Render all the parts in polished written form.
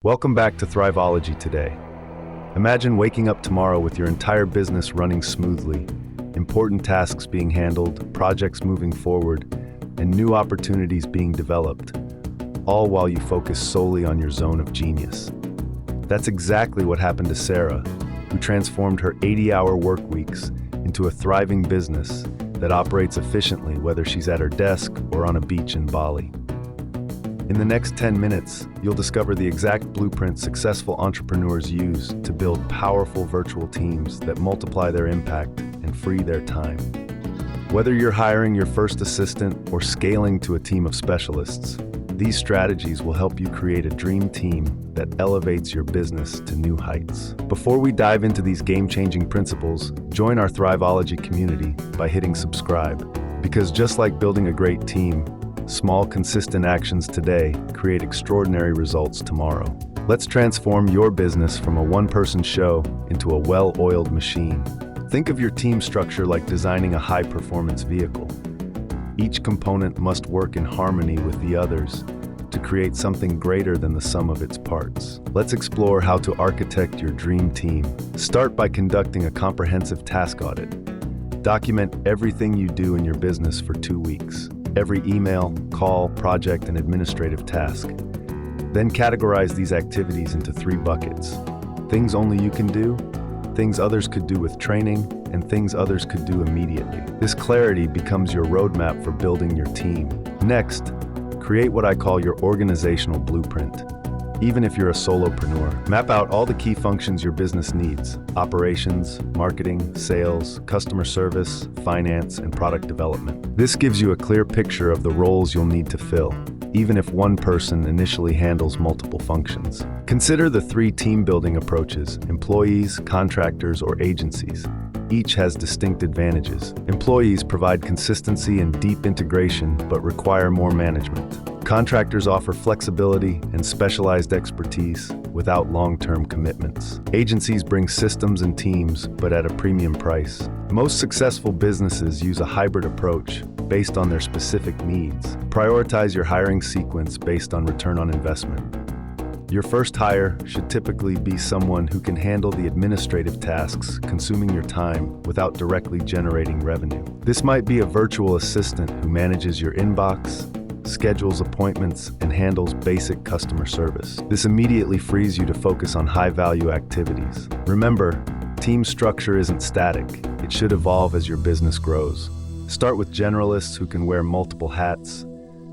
Welcome back to Thriveology today. Imagine waking up tomorrow with your entire business running smoothly, important tasks being handled, projects moving forward, and new opportunities being developed, all while you focus solely on your zone of genius. That's exactly what happened to Sarah, who transformed her 80-hour work weeks into a thriving business that operates efficiently whether she's at her desk or on a beach in Bali. In the next 10 minutes, you'll discover the exact blueprint successful entrepreneurs use to build powerful virtual teams that multiply their impact and free their time. Whether you're hiring your first assistant or scaling to a team of specialists, these strategies will help you create a dream team that elevates your business to new heights. Before we dive into these game-changing principles, join our Thriveology community by hitting subscribe. Because just like building a great team, small, consistent actions today create extraordinary results tomorrow. Let's transform your business from a one-person show into a well-oiled machine. Think of your team structure like designing a high-performance vehicle. Each component must work in harmony with the others to create something greater than the sum of its parts. Let's explore how to architect your dream team. Start by conducting a comprehensive task audit. Document everything you do in your business for 2 weeks. Every email, call, project, and administrative task. Then categorize these activities into 3 buckets. Things only you can do, things others could do with training, and things others could do immediately. This clarity becomes your roadmap for building your team. Next, create what I call your organizational blueprint. Even if you're a solopreneur, map out all the key functions your business needs: operations, marketing, sales, customer service, finance, and product development. This gives you a clear picture of the roles you'll need to fill, even if one person initially handles multiple functions. Consider the 3 team-building approaches: employees, contractors, or agencies. Each has distinct advantages. Employees provide consistency and deep integration, but require more management. Contractors offer flexibility and specialized expertise without long-term commitments. Agencies bring systems and teams, but at a premium price. Most successful businesses use a hybrid approach based on their specific needs. Prioritize your hiring sequence based on return on investment. Your first hire should typically be someone who can handle the administrative tasks consuming your time without directly generating revenue. This might be a virtual assistant who manages your inbox, schedules appointments, and handles basic customer service. This immediately frees you to focus on high-value activities. Remember, team structure isn't static. It should evolve as your business grows. Start with generalists who can wear multiple hats,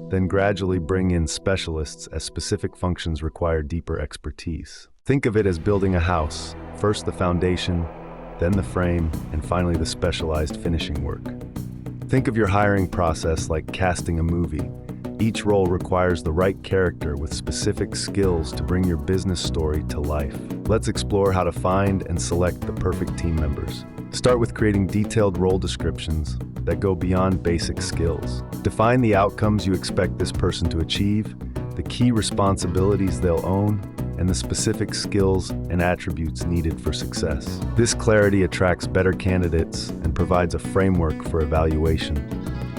then gradually bring in specialists as specific functions require deeper expertise. Think of it as building a house. First the foundation, then the frame, and finally the specialized finishing work. Think of your hiring process like casting a movie. Each role requires the right character with specific skills to bring your business story to life. Let's explore how to find and select the perfect team members. Start with creating detailed role descriptions that go beyond basic skills. Define the outcomes you expect this person to achieve, the key responsibilities they'll own, and the specific skills and attributes needed for success. This clarity attracts better candidates and provides a framework for evaluation.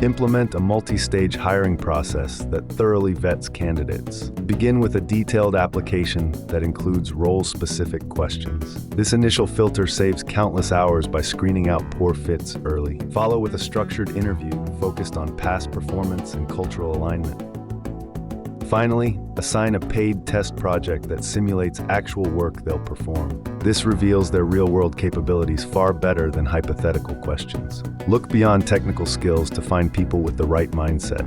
Implement a multi-stage hiring process that thoroughly vets candidates. Begin with a detailed application that includes role-specific questions. This initial filter saves countless hours by screening out poor fits early. Follow with a structured interview focused on past performance and cultural alignment. Finally, assign a paid test project that simulates actual work they'll perform. This reveals their real-world capabilities far better than hypothetical questions. Look beyond technical skills to find people with the right mindset.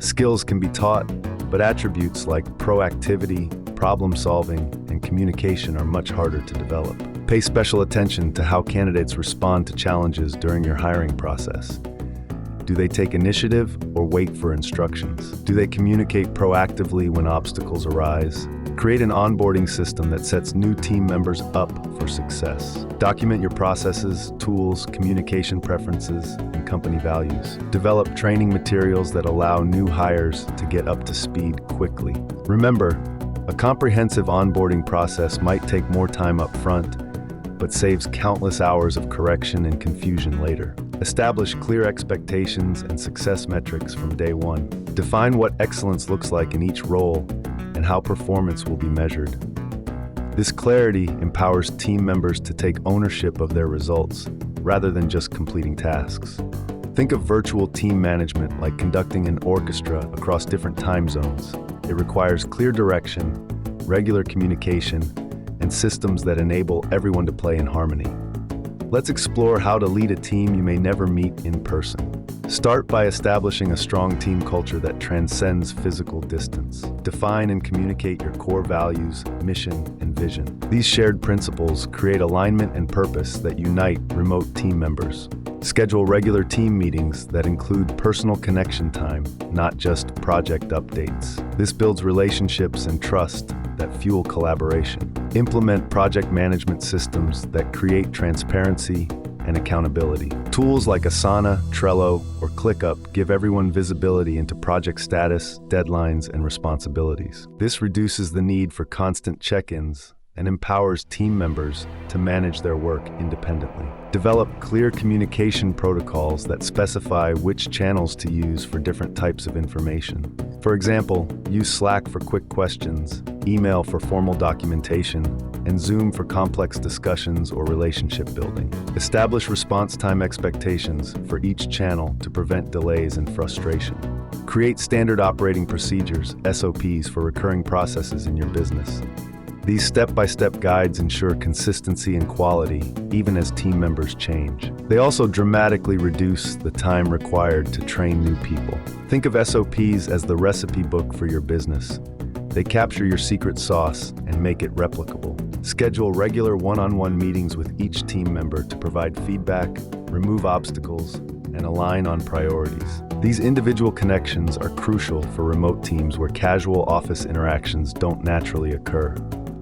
Skills can be taught, but attributes like proactivity, problem-solving, and communication are much harder to develop. Pay special attention to how candidates respond to challenges during your hiring process. Do they take initiative or wait for instructions? Do they communicate proactively when obstacles arise? Create an onboarding system that sets new team members up for success. Document your processes, tools, communication preferences, and company values. Develop training materials that allow new hires to get up to speed quickly. Remember, a comprehensive onboarding process might take more time up front, but saves countless hours of correction and confusion later. Establish clear expectations and success metrics from day one. Define what excellence looks like in each role and how performance will be measured. This clarity empowers team members to take ownership of their results, rather than just completing tasks. Think of virtual team management like conducting an orchestra across different time zones. It requires clear direction, regular communication, and systems that enable everyone to play in harmony. Let's explore how to lead a team you may never meet in person. Start by establishing a strong team culture that transcends physical distance. Define and communicate your core values, mission, and vision. These shared principles create alignment and purpose that unite remote team members. Schedule regular team meetings that include personal connection time, not just project updates. This builds relationships and trust that fuel collaboration. Implement project management systems that create transparency and accountability. Tools like Asana, Trello, or ClickUp give everyone visibility into project status, deadlines, and responsibilities. This reduces the need for constant check-ins and empowers team members to manage their work independently. Develop clear communication protocols that specify which channels to use for different types of information. For example, use Slack for quick questions, email for formal documentation, and Zoom for complex discussions or relationship building. Establish response time expectations for each channel to prevent delays and frustration. Create standard operating procedures, SOPs, for recurring processes in your business. These step-by-step guides ensure consistency and quality, even as team members change. They also dramatically reduce the time required to train new people. Think of SOPs as the recipe book for your business. They capture your secret sauce and make it replicable. Schedule regular one-on-one meetings with each team member to provide feedback, remove obstacles, and align on priorities. These individual connections are crucial for remote teams where casual office interactions don't naturally occur.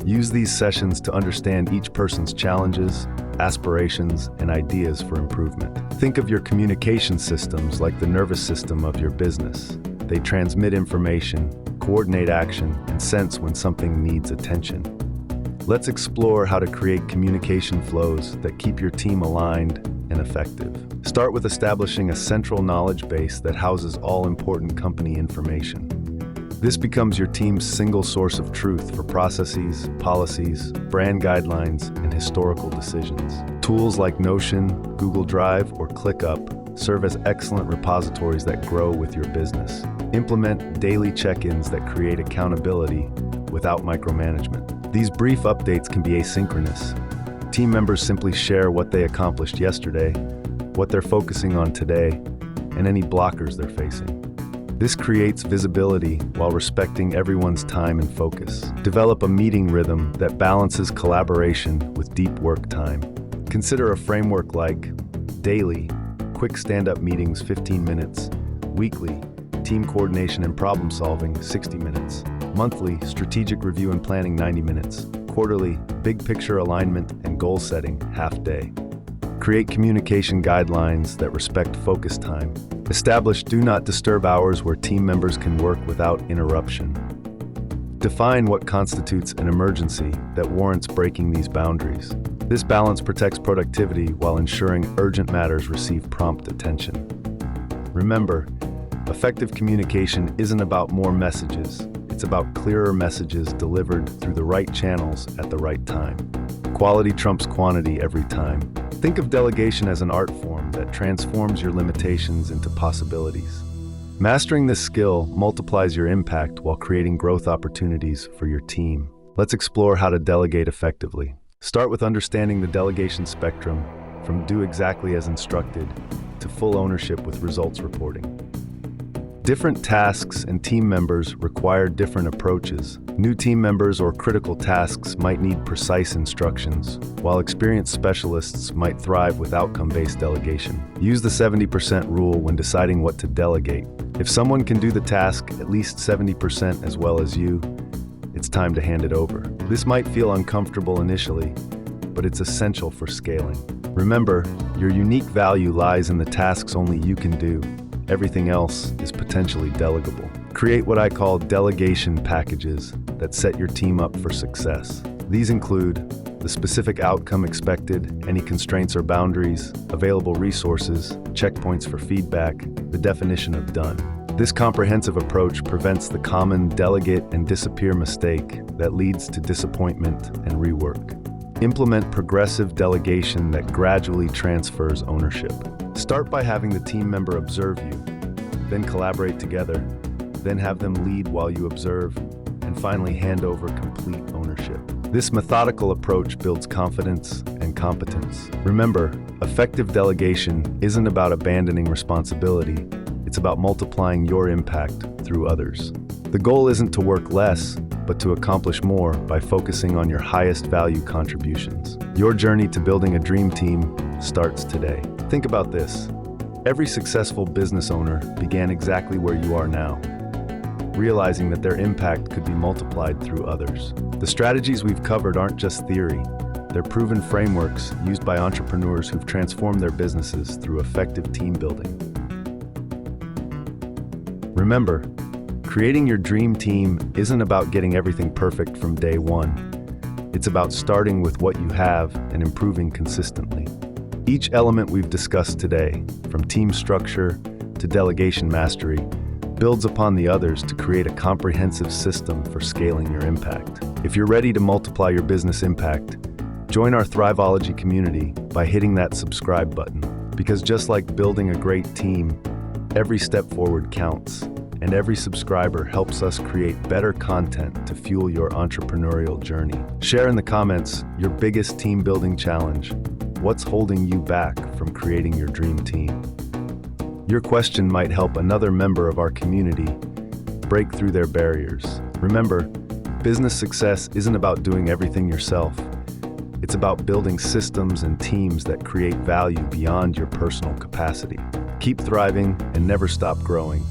Use these sessions to understand each person's challenges, aspirations, and ideas for improvement. Think of your communication systems like the nervous system of your business. They transmit information, coordinate action, and sense when something needs attention. Let's explore how to create communication flows that keep your team aligned and effective. Start with establishing a central knowledge base that houses all important company information. This becomes your team's single source of truth for processes, policies, brand guidelines, and historical decisions. Tools like Notion, Google Drive, or ClickUp serve as excellent repositories that grow with your business. Implement daily check-ins that create accountability without micromanagement. These brief updates can be asynchronous. Team members simply share what they accomplished yesterday, what they're focusing on today, and any blockers they're facing. This creates visibility while respecting everyone's time and focus. Develop a meeting rhythm that balances collaboration with deep work time. Consider a framework like daily, quick stand-up meetings 15 minutes, weekly, team coordination and problem solving 60 minutes, monthly, strategic review and planning 90 minutes, quarterly, big picture alignment and goal setting half day. Create communication guidelines that respect focus time. Establish do not disturb hours where team members can work without interruption. Define what constitutes an emergency that warrants breaking these boundaries. This balance protects productivity while ensuring urgent matters receive prompt attention. Remember, effective communication isn't about more messages. It's about clearer messages delivered through the right channels at the right time. Quality trumps quantity every time. Think of delegation as an art form that transforms your limitations into possibilities. Mastering this skill multiplies your impact while creating growth opportunities for your team. Let's explore how to delegate effectively. Start with understanding the delegation spectrum, from do exactly as instructed to full ownership with results reporting. Different tasks and team members require different approaches. New team members or critical tasks might need precise instructions, while experienced specialists might thrive with outcome-based delegation. Use the 70% rule when deciding what to delegate. If someone can do the task at least 70% as well as you, it's time to hand it over. This might feel uncomfortable initially, but it's essential for scaling. Remember, your unique value lies in the tasks only you can do. Everything else is potentially delegable. Create what I call delegation packages that set your team up for success. These include the specific outcome expected, any constraints or boundaries, available resources, checkpoints for feedback, the definition of done. This comprehensive approach prevents the common delegate and disappear mistake that leads to disappointment and rework. Implement progressive delegation that gradually transfers ownership. Start by having the team member observe you, then collaborate together, then have them lead while you observe, and finally hand over complete ownership. This methodical approach builds confidence and competence. Remember, effective delegation isn't about abandoning responsibility, it's about multiplying your impact through others. The goal isn't to work less, but to accomplish more by focusing on your highest value contributions. Your journey to building a dream team starts today. Think about this. Every successful business owner began exactly where you are now, realizing that their impact could be multiplied through others. The strategies we've covered aren't just theory. They're proven frameworks used by entrepreneurs who've transformed their businesses through effective team building. Remember, creating your dream team isn't about getting everything perfect from day one. It's about starting with what you have and improving consistently. Each element we've discussed today, from team structure to delegation mastery, builds upon the others to create a comprehensive system for scaling your impact. If you're ready to multiply your business impact, join our Thriveology community by hitting that subscribe button. Because just like building a great team, every step forward counts, and every subscriber helps us create better content to fuel your entrepreneurial journey. Share in the comments your biggest team building challenge. What's holding you back from creating your dream team? Your question might help another member of our community break through their barriers. Remember, business success isn't about doing everything yourself. It's about building systems and teams that create value beyond your personal capacity. Keep thriving and never stop growing.